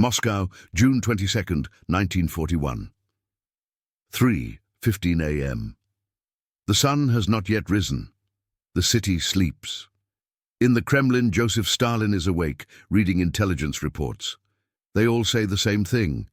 Moscow, June 22nd, 1941. 3:15 a.m. The sun has not yet risen. The city sleeps. In the Kremlin, Joseph Stalin is awake, reading intelligence reports. They all say the same thing.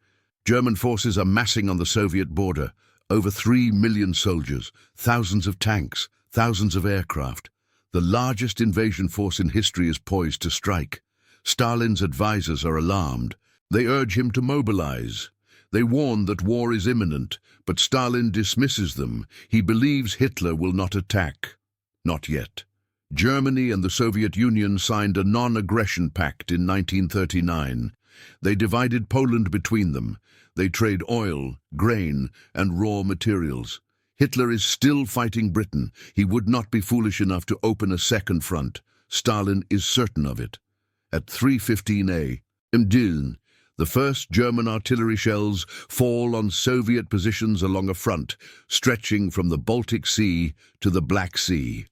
German forces are massing on the Soviet border. Over 3 million soldiers, thousands of tanks, thousands of aircraft. The largest invasion force in history is poised to strike. Stalin's advisors are alarmed. They urge him to mobilize. They warn that war is imminent, but Stalin dismisses them. He believes Hitler will not attack. Not yet. Germany and the Soviet Union signed a non-aggression pact in 1939. They divided Poland between them. They trade oil, grain, and raw materials. Hitler is still fighting Britain. He would not be foolish enough to open a second front. Stalin is certain of it. At 3:15 a.m., the first German artillery shells fall on Soviet positions along a front stretching from the Baltic Sea to the Black Sea.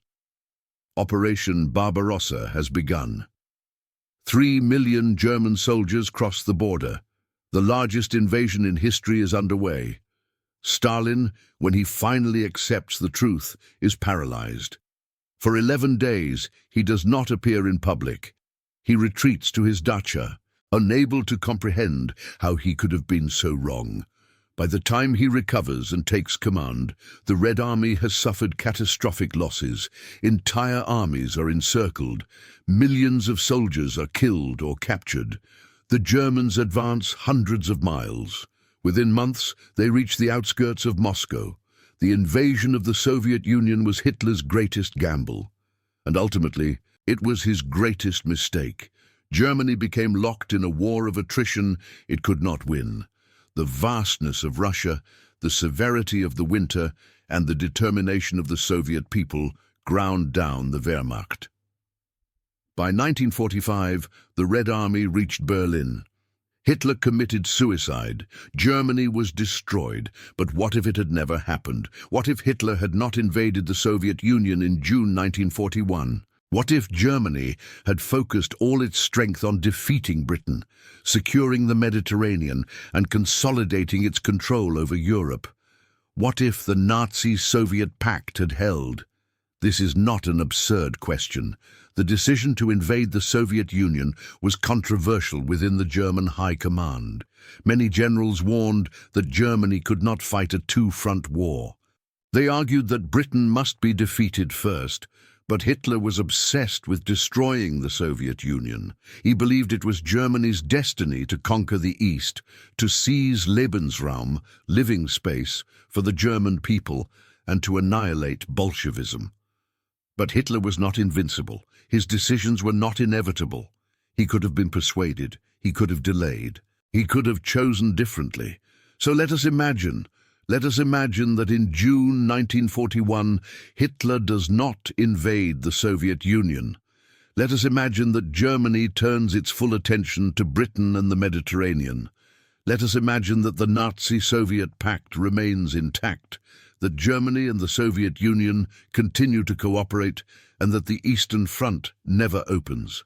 Operation Barbarossa has begun. 3 million German soldiers cross the border. The largest invasion in history is underway. Stalin, when he finally accepts the truth, is paralyzed. For 11 days, he does not appear in public. He retreats to his dacha, unable to comprehend how he could have been so wrong. By the time he recovers and takes command, the Red Army has suffered catastrophic losses. Entire armies are encircled. Millions of soldiers are killed or captured. The Germans advance hundreds of miles. Within months, they reach the outskirts of Moscow. The invasion of the Soviet Union was Hitler's greatest gamble. And ultimately, it was his greatest mistake. Germany became locked in a war of attrition it could not win. The vastness of Russia, the severity of the winter, and the determination of the Soviet people ground down the Wehrmacht. By 1945, the Red Army reached Berlin. Hitler committed suicide. Germany was destroyed. But what if it had never happened? What if Hitler had not invaded the Soviet Union in June 1941? What if Germany had focused all its strength on defeating Britain, securing the Mediterranean, and consolidating its control over Europe? What if the Nazi-Soviet pact had held? This is not an absurd question. The decision to invade the Soviet Union was controversial within the German High Command. Many generals warned that Germany could not fight a two-front war. They argued that Britain must be defeated first, but Hitler was obsessed with destroying the Soviet Union. He believed it was Germany's destiny to conquer the East, to seize Lebensraum, living space, for the German people, and to annihilate Bolshevism. But Hitler was not invincible. His decisions were not inevitable. He could have been persuaded. He could have delayed. He could have chosen differently. So let us imagine that in June 1941, Hitler does not invade the Soviet Union. Let us imagine that Germany turns its full attention to Britain and the Mediterranean. Let us imagine that the Nazi-Soviet pact remains intact, that Germany and the Soviet Union continue to cooperate, and that the Eastern Front never opens.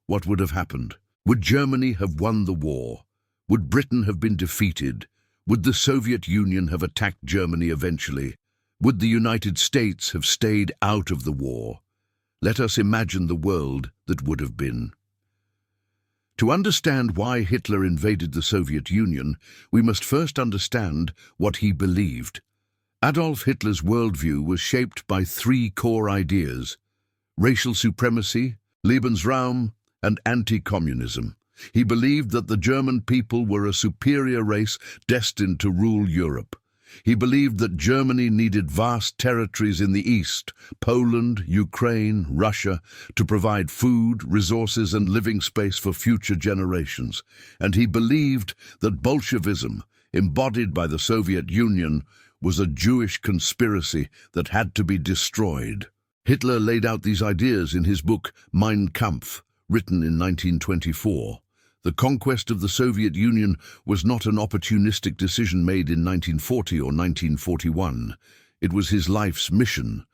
What would have happened? Would Germany have won the war? Would Britain have been defeated? Would the Soviet Union have attacked Germany eventually? Would the United States have stayed out of the war? Let us imagine the world that would have been. To understand why Hitler invaded the Soviet Union, we must first understand what he believed. Adolf Hitler's worldview was shaped by 3 core ideas: racial supremacy, Lebensraum, and anti-communism. He believed that the German people were a superior race destined to rule Europe. He believed that Germany needed vast territories in the East, Poland, Ukraine, Russia, to provide food, resources, and living space for future generations. And he believed that Bolshevism, embodied by the Soviet Union, was a Jewish conspiracy that had to be destroyed. Hitler laid out these ideas in his book Mein Kampf, written in 1924. The conquest of the Soviet Union was not an opportunistic decision made in 1940 or 1941. It was his life's mission.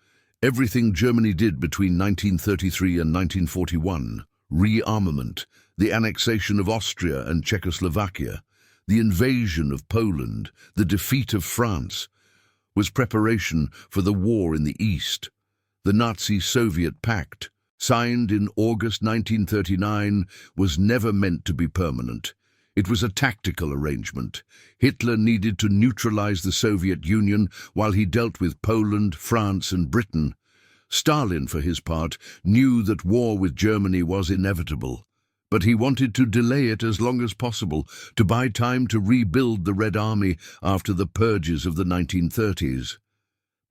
Everything Germany did between 1933 and 1941, rearmament, The annexation of Austria and Czechoslovakia, the invasion of Poland, the defeat of France, was preparation for the war in the East. The Nazi-Soviet Pact, signed in August 1939, was never meant to be permanent. It was a tactical arrangement. Hitler needed to neutralize the Soviet Union while he dealt with Poland, France, and Britain. Stalin, for his part, knew that war with Germany was inevitable, but he wanted to delay it as long as possible, to buy time to rebuild the Red Army after the purges of the 1930s.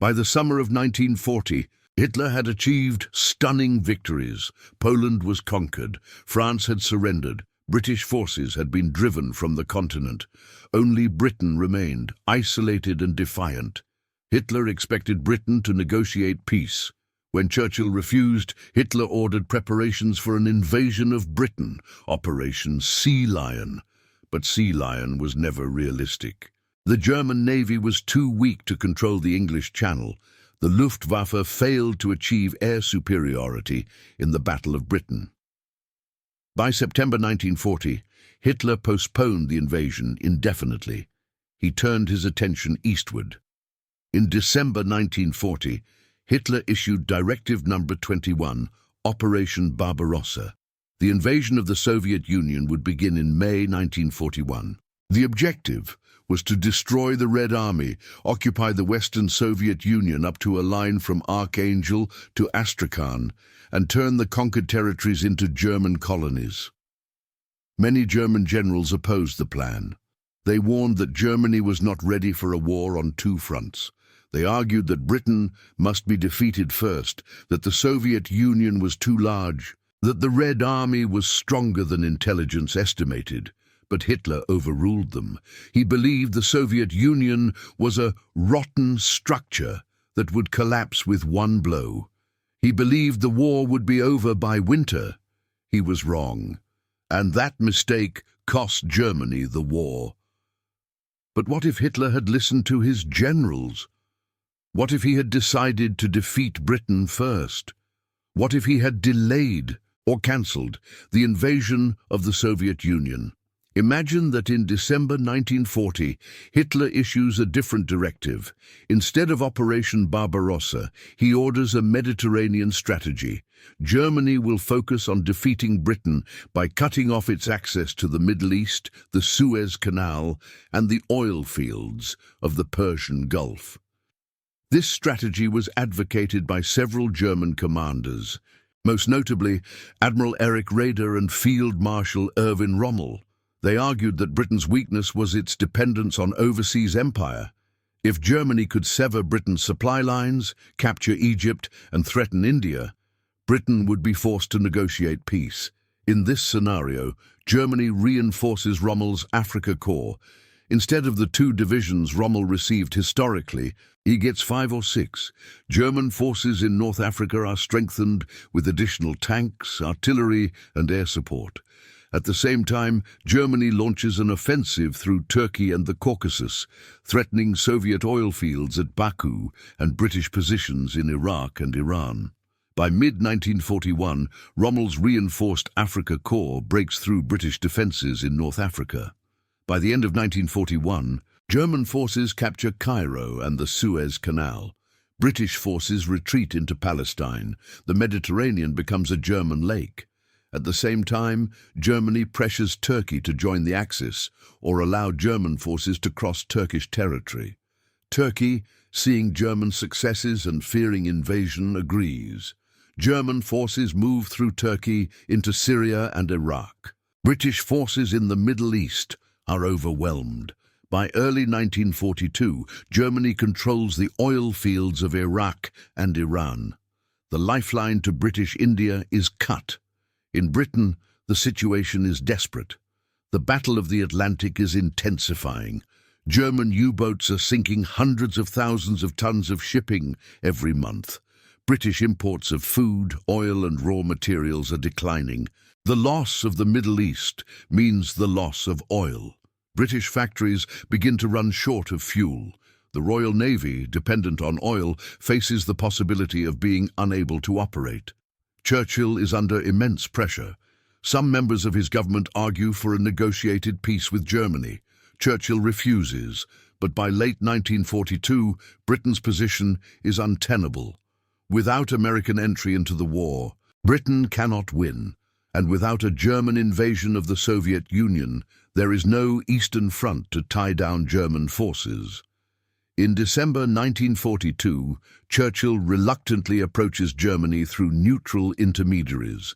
By the summer of 1940, Hitler had achieved stunning victories. Poland was conquered, France had surrendered, British forces had been driven from the continent. Only Britain remained, isolated and defiant. Hitler expected Britain to negotiate peace. When Churchill refused, Hitler ordered preparations for an invasion of Britain, Operation Sea Lion. But Sea Lion was never realistic. The German Navy was too weak to control the English Channel. The Luftwaffe failed to achieve air superiority in the Battle of Britain. By September 1940, Hitler postponed the invasion indefinitely. He turned his attention eastward. In December 1940, Hitler issued Directive No. 21, Operation Barbarossa. The invasion of the Soviet Union would begin in May 1941. The objective was to destroy the Red Army, occupy the Western Soviet Union up to a line from Archangel to Astrakhan, and turn the conquered territories into German colonies. Many German generals opposed the plan. They warned that Germany was not ready for a war on two fronts. They argued that Britain must be defeated first, that the Soviet Union was too large, that the Red Army was stronger than intelligence estimated. But Hitler overruled them. He believed the Soviet Union was a rotten structure that would collapse with one blow. He believed the war would be over by winter. He was wrong, and that mistake cost Germany the war. But what if Hitler had listened to his generals? What if he had decided to defeat Britain first? What if he had delayed or cancelled the invasion of the Soviet Union? Imagine that in December 1940, Hitler issues a different directive. Instead of Operation Barbarossa, he orders a Mediterranean strategy. Germany will focus on defeating Britain by cutting off its access to the Middle East, the Suez Canal, and the oil fields of the Persian Gulf. This strategy was advocated by several German commanders, most notably Admiral Erich Raeder and Field Marshal Erwin Rommel. They argued that Britain's weakness was its dependence on overseas empire. If Germany could sever Britain's supply lines, capture Egypt, and threaten India, Britain would be forced to negotiate peace. In this scenario, Germany reinforces Rommel's Africa Corps. Instead of the 2 divisions Rommel received historically, he gets 5 or 6. German forces in North Africa are strengthened with additional tanks, artillery, and air support. At the same time, Germany launches an offensive through Turkey and the Caucasus, threatening Soviet oil fields at Baku and British positions in Iraq and Iran. By mid-1941, Rommel's reinforced Africa Corps breaks through British defences in North Africa. By the end of 1941, German forces capture Cairo and the Suez Canal. British forces retreat into Palestine. The Mediterranean becomes a German lake. At the same time, Germany pressures Turkey to join the Axis or allow German forces to cross Turkish territory. Turkey, seeing German successes and fearing invasion, agrees. German forces move through Turkey into Syria and Iraq. British forces in the Middle East are overwhelmed. By early 1942, Germany controls the oil fields of Iraq and Iran. The lifeline to British India is cut. In Britain, the situation is desperate. The Battle of the Atlantic is intensifying. German U-boats are sinking hundreds of thousands of tons of shipping every month. British imports of food, oil, and raw materials are declining. The loss of the Middle East means the loss of oil. British factories begin to run short of fuel. The Royal Navy, dependent on oil, faces the possibility of being unable to operate. Churchill is under immense pressure. Some members of his government argue for a negotiated peace with Germany. Churchill refuses, but by late 1942, Britain's position is untenable. Without American entry into the war, Britain cannot win, and without a German invasion of the Soviet Union, there is no Eastern Front to tie down German forces. In December 1942, Churchill reluctantly approaches Germany through neutral intermediaries.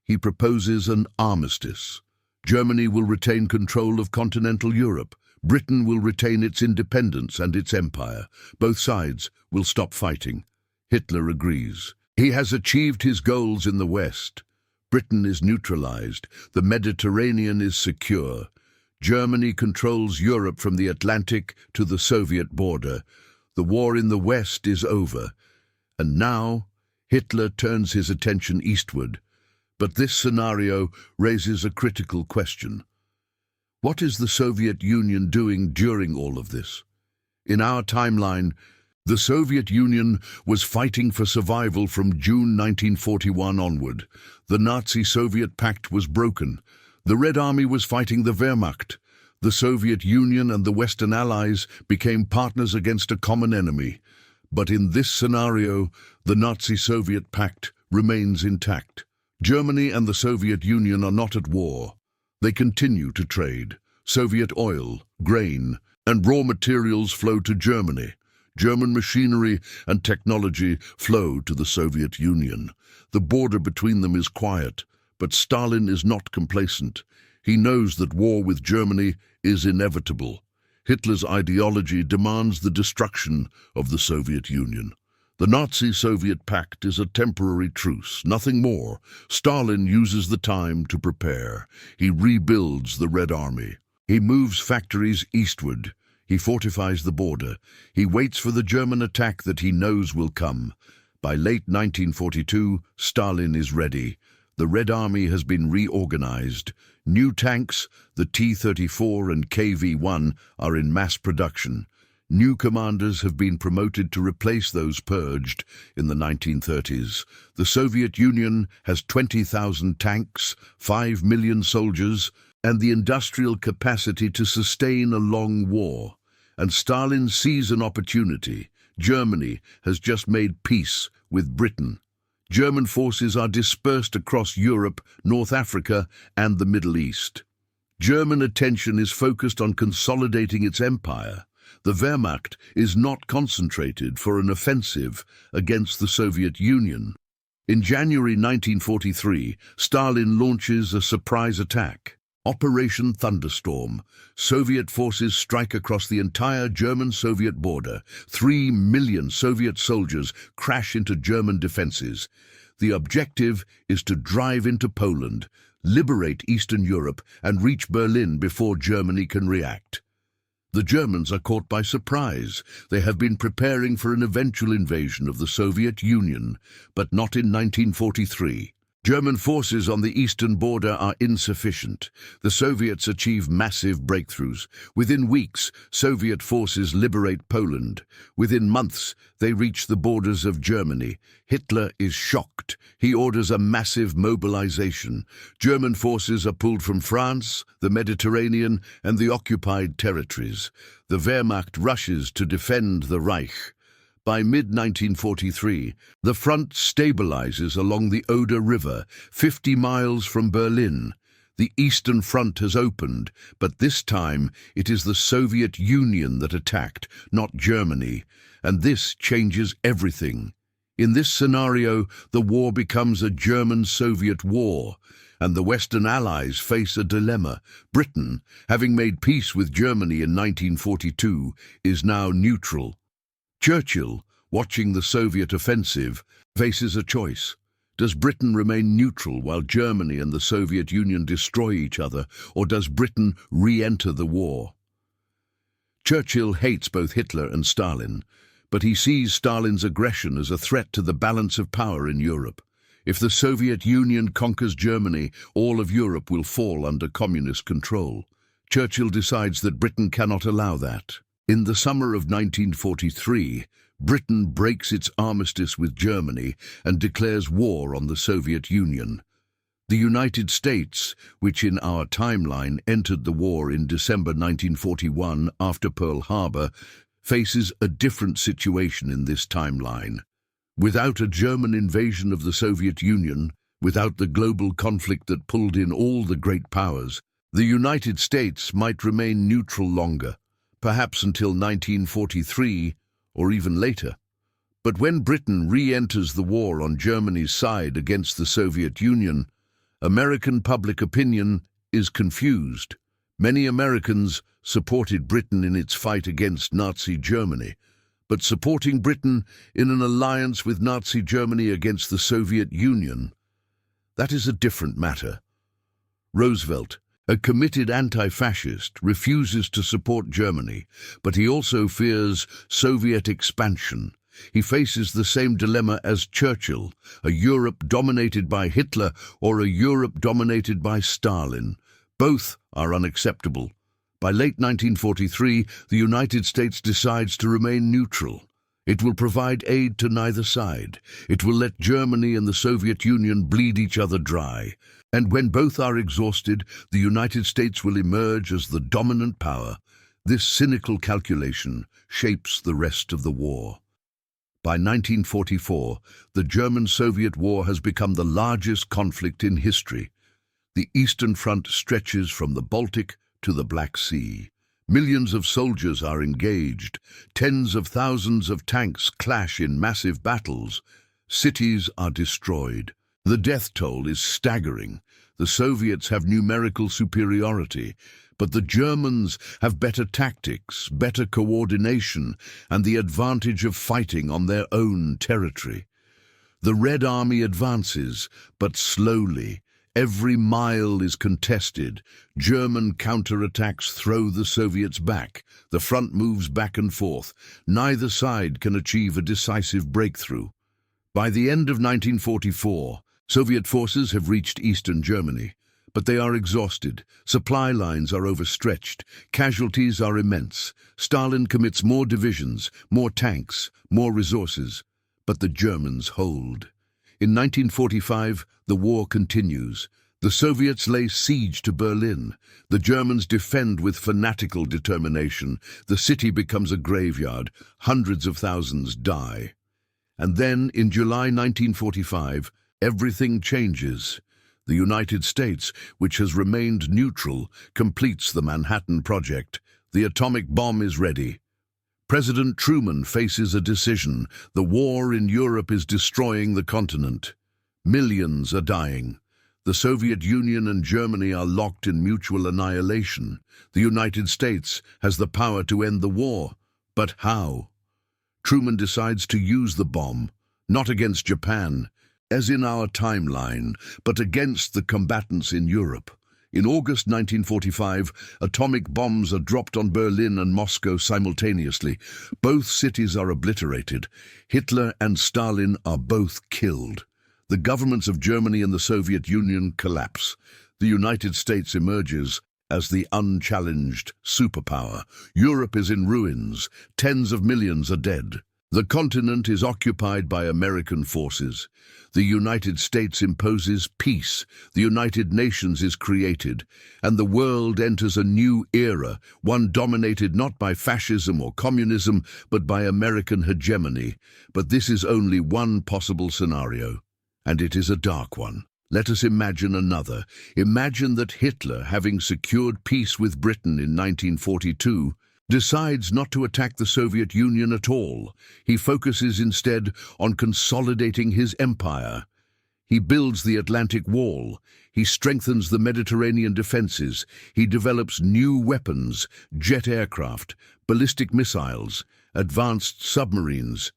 He proposes an armistice. Germany will retain control of continental Europe. Britain will retain its independence and its empire. Both sides will stop fighting. Hitler agrees. He has achieved his goals in the West. Britain is neutralized. The Mediterranean is secure. Germany controls Europe from the Atlantic to the Soviet border. The war in the West is over. And now, Hitler turns his attention eastward. But this scenario raises a critical question. What is the Soviet Union doing during all of this? In our timeline, the Soviet Union was fighting for survival from June 1941 onward. The Nazi-Soviet pact was broken. The Red Army was fighting the Wehrmacht. The Soviet Union and the Western Allies became partners against a common enemy. But in this scenario, the Nazi-Soviet pact remains intact. Germany and the Soviet Union are not at war. They continue to trade. Soviet oil, grain, and raw materials flow to Germany. German machinery and technology flow to the Soviet Union. The border between them is quiet, but Stalin is not complacent. He knows that war with Germany is inevitable. Hitler's ideology demands the destruction of the Soviet Union. The Nazi-Soviet pact is a temporary truce, nothing more. Stalin uses the time to prepare. He rebuilds the Red Army. He moves factories eastward. He fortifies the border. He waits for the German attack that he knows will come. By late 1942, Stalin is ready. The Red Army has been reorganized. New tanks, the T-34 and KV-1, are in mass production. New commanders have been promoted to replace those purged in the 1930s. The Soviet Union has 20,000 tanks, 5 million soldiers, and the industrial capacity to sustain a long war. And Stalin sees an opportunity. Germany has just made peace with Britain. German forces are dispersed across Europe, North Africa, and the Middle East. German attention is focused on consolidating its empire. The Wehrmacht is not concentrated for an offensive against the Soviet Union. In January 1943, Stalin launches a surprise attack. Operation Thunderstorm. Soviet forces strike across the entire German-Soviet border. 3 million Soviet soldiers crash into German defenses. The objective is to drive into Poland, liberate Eastern Europe, and reach Berlin before Germany can react. The Germans are caught by surprise. They have been preparing for an eventual invasion of the Soviet Union, but not in 1943. German forces on the eastern border are insufficient. The Soviets achieve massive breakthroughs. Within weeks, Soviet forces liberate Poland. Within months, they reach the borders of Germany. Hitler is shocked. He orders a massive mobilization. German forces are pulled from France, the Mediterranean, and the occupied territories. The Wehrmacht rushes to defend the Reich. By mid-1943, the front stabilizes along the Oder River, 50 miles from Berlin. The Eastern Front has opened, but this time it is the Soviet Union that attacked, not Germany, and this changes everything. In this scenario, the war becomes a German-Soviet war, and the Western Allies face a dilemma. Britain, having made peace with Germany in 1942, is now neutral. Churchill, watching the Soviet offensive, faces a choice. Does Britain remain neutral while Germany and the Soviet Union destroy each other, or does Britain re-enter the war? Churchill hates both Hitler and Stalin, but he sees Stalin's aggression as a threat to the balance of power in Europe. If the Soviet Union conquers Germany, all of Europe will fall under communist control. Churchill decides that Britain cannot allow that. In the summer of 1943, Britain breaks its armistice with Germany and declares war on the Soviet Union. The United States, which in our timeline entered the war in December 1941 after Pearl Harbor, faces a different situation in this timeline. Without a German invasion of the Soviet Union, without the global conflict that pulled in all the great powers, the United States might remain neutral longer, perhaps until 1943 or even later. But when Britain re-enters the war on Germany's side against the Soviet Union, American public opinion is confused. Many Americans supported Britain in its fight against Nazi Germany, but supporting Britain in an alliance with Nazi Germany against the Soviet Union, that is a different matter. Roosevelt, a committed anti-fascist, refuses to support Germany, but he also fears Soviet expansion. He faces the same dilemma as Churchill, a Europe dominated by Hitler or a Europe dominated by Stalin. Both are unacceptable. By late 1943, the United States decides to remain neutral. It will provide aid to neither side. It will let Germany and the Soviet Union bleed each other dry. And when both are exhausted, the United States will emerge as the dominant power. This cynical calculation shapes the rest of the war. By 1944, the German-Soviet War has become the largest conflict in history. The Eastern Front stretches from the Baltic to the Black Sea. Millions of soldiers are engaged. Tens of thousands of tanks clash in massive battles. Cities are destroyed. The death toll is staggering. The Soviets have numerical superiority, but the Germans have better tactics, better coordination, and the advantage of fighting on their own territory. The Red Army advances, but slowly. Every mile is contested. German counterattacks throw the Soviets back. The front moves back and forth. Neither side can achieve a decisive breakthrough. By the end of 1944, Soviet forces have reached eastern Germany, but they are exhausted. Supply lines are overstretched. Casualties are immense. Stalin commits more divisions, more tanks, more resources, but the Germans hold. In 1945, the war continues. The Soviets lay siege to Berlin. The Germans defend with fanatical determination. The city becomes a graveyard. Hundreds of thousands die. And then, in July 1945, everything changes. The United States, which has remained neutral, completes the Manhattan Project. The atomic bomb is ready. President Truman faces a decision. The war in Europe is destroying the continent. Millions are dying. The Soviet Union and Germany are locked in mutual annihilation. The United States has the power to end the war. But how? Truman decides to use the bomb, not against Japan, as in our timeline, but against the combatants in Europe. In August 1945, atomic bombs are dropped on Berlin and Moscow simultaneously. Both cities are obliterated. Hitler and Stalin are both killed. The governments of Germany and the Soviet Union collapse. The United States emerges as the unchallenged superpower. Europe is in ruins. Tens of millions are dead. The continent is occupied by American forces. The United States imposes peace. The United Nations is created, and the world enters a new era, one dominated not by fascism or communism, but by American hegemony. But this is only one possible scenario, and it is a dark one. Let us imagine another. Imagine that Hitler, having secured peace with Britain in 1942, decides not to attack the Soviet Union at all. He focuses instead on consolidating his empire. He builds the Atlantic Wall. He strengthens the Mediterranean defenses. He develops new weapons, jet aircraft, ballistic missiles, advanced submarines,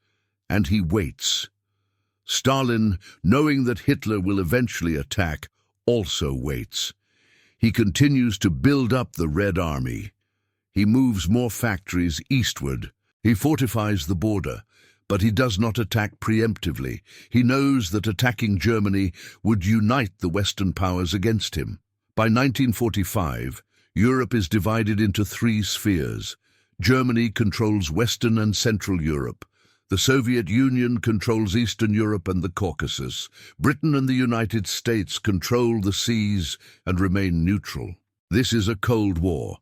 and he waits. Stalin, knowing that Hitler will eventually attack, also waits. He continues to build up the Red Army. He moves more factories eastward. He fortifies the border, but he does not attack preemptively. He knows that attacking Germany would unite the Western powers against him. By 1945, Europe is divided into three spheres. Germany controls Western and Central Europe. The Soviet Union controls Eastern Europe and the Caucasus. Britain and the United States control the seas and remain neutral. This is a Cold War,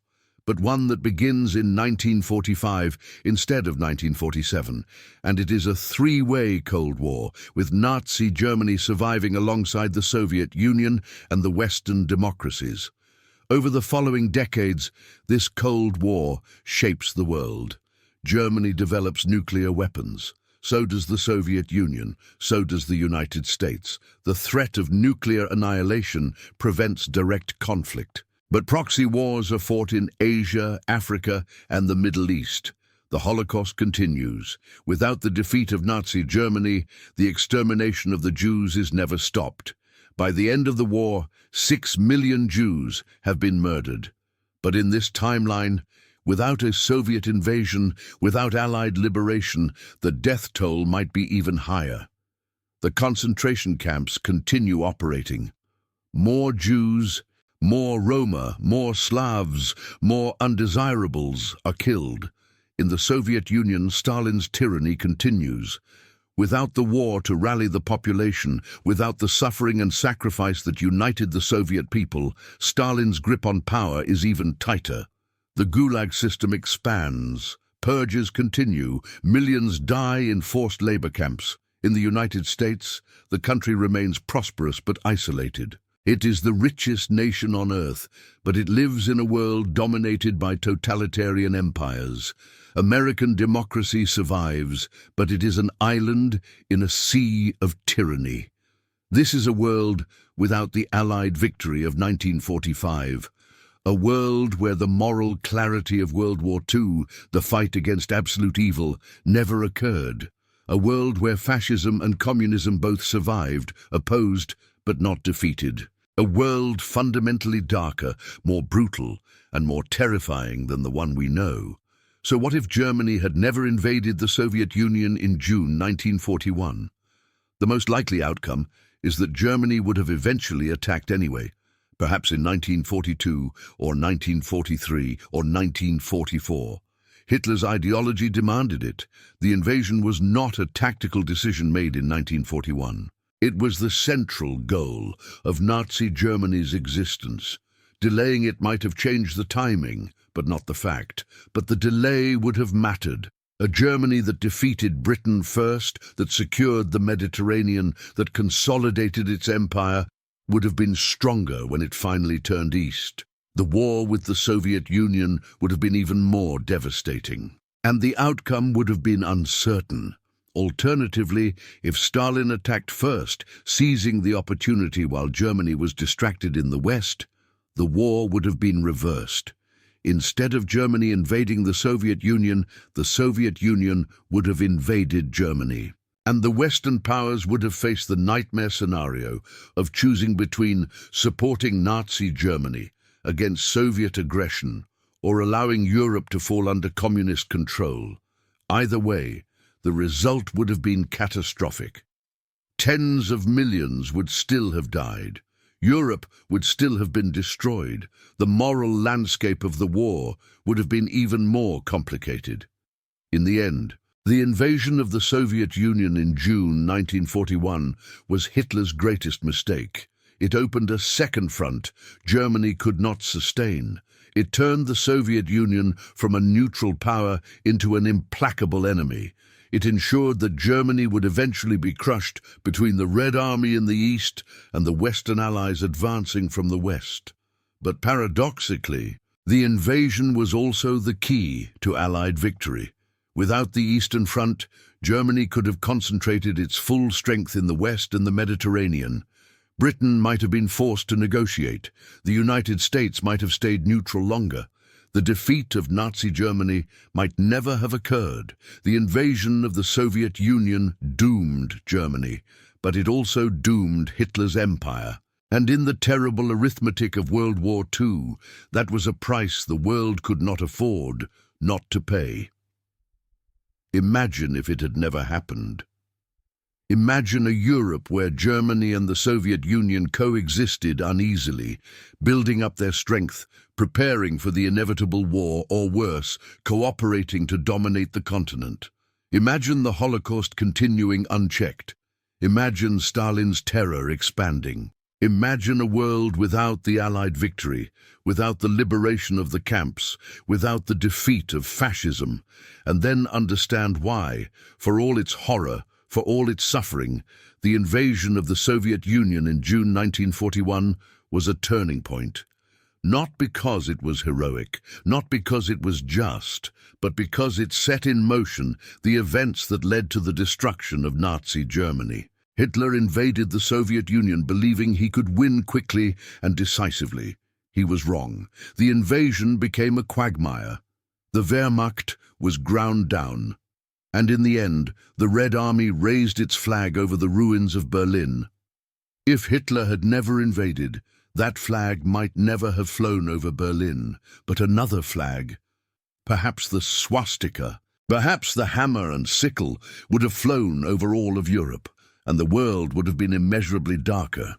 but one that begins in 1945 instead of 1947, and it is a three-way Cold War, with Nazi Germany surviving alongside the Soviet Union and the Western democracies. Over the following decades, this Cold War shapes the world. Germany develops nuclear weapons. So does the Soviet Union. So does the United States. The threat of nuclear annihilation prevents direct conflict. But proxy wars are fought in Asia, Africa, and the Middle East. The Holocaust continues. Without the defeat of Nazi Germany, the extermination of the Jews is never stopped. By the end of the war, 6 million Jews have been murdered. But in this timeline, without a Soviet invasion, without Allied liberation, the death toll might be even higher. The concentration camps continue operating. More Jews, more Roma, more Slavs, more undesirables are killed. In the Soviet Union, Stalin's tyranny continues. Without the war to rally the population, without the suffering and sacrifice that united the Soviet people, Stalin's grip on power is even tighter. The Gulag system expands. Purges continue. Millions die in forced labor camps. In the United States, the country remains prosperous but isolated. It is the richest nation on earth, but it lives in a world dominated by totalitarian empires. American democracy survives, but it is an island in a sea of tyranny. This is a world without the Allied victory of 1945. A world where the moral clarity of World War II, the fight against absolute evil, never occurred. A world where fascism and communism both survived, opposed, but not defeated. A world fundamentally darker, more brutal, and more terrifying than the one we know. So what if Germany had never invaded the Soviet Union in June 1941? The most likely outcome is that Germany would have eventually attacked anyway, perhaps in 1942 or 1943 or 1944. Hitler's ideology demanded it. The invasion was not a tactical decision made in 1941. It was the central goal of Nazi Germany's existence. Delaying it might have changed the timing, but not the fact. But the delay would have mattered. A Germany that defeated Britain first, that secured the Mediterranean, that consolidated its empire, would have been stronger when it finally turned east. The war with the Soviet Union would have been even more devastating. And the outcome would have been uncertain. Alternatively, if Stalin attacked first, seizing the opportunity while Germany was distracted in the West, the war would have been reversed. Instead of Germany invading the Soviet Union would have invaded Germany. And the Western powers would have faced the nightmare scenario of choosing between supporting Nazi Germany against Soviet aggression or allowing Europe to fall under communist control. Either way, the result would have been catastrophic. Tens of millions would still have died. Europe would still have been destroyed. The moral landscape of the war would have been even more complicated. In the end, the invasion of the Soviet Union in June 1941 was Hitler's greatest mistake. It opened a second front Germany could not sustain. It turned the Soviet Union from a neutral power into an implacable enemy. It ensured that Germany would eventually be crushed between the Red Army in the east and the Western Allies advancing from the west. But paradoxically, the invasion was also the key to Allied victory. Without the Eastern Front, Germany could have concentrated its full strength in the West and the Mediterranean. Britain might have been forced to negotiate. The United States might have stayed neutral longer. The defeat of Nazi Germany might never have occurred. The invasion of the Soviet Union doomed Germany, but it also doomed Hitler's empire. And in the terrible arithmetic of World War II, that was a price the world could not afford not to pay. Imagine if it had never happened. Imagine a Europe where Germany and the Soviet Union coexisted uneasily, building up their strength, preparing for the inevitable war, or worse, cooperating to dominate the continent. Imagine the Holocaust continuing unchecked. Imagine Stalin's terror expanding. Imagine a world without the Allied victory, without the liberation of the camps, without the defeat of fascism, and then understand why, for all its horror, for all its suffering, the invasion of the Soviet Union in June 1941 was a turning point. Not because it was heroic, not because it was just, but because it set in motion the events that led to the destruction of Nazi Germany. Hitler invaded the Soviet Union believing he could win quickly and decisively. He was wrong. The invasion became a quagmire. The Wehrmacht was ground down. And in the end, the Red Army raised its flag over the ruins of Berlin. If Hitler had never invaded, that flag might never have flown over Berlin, but another flag, perhaps the swastika, perhaps the hammer and sickle, would have flown over all of Europe, and the world would have been immeasurably darker.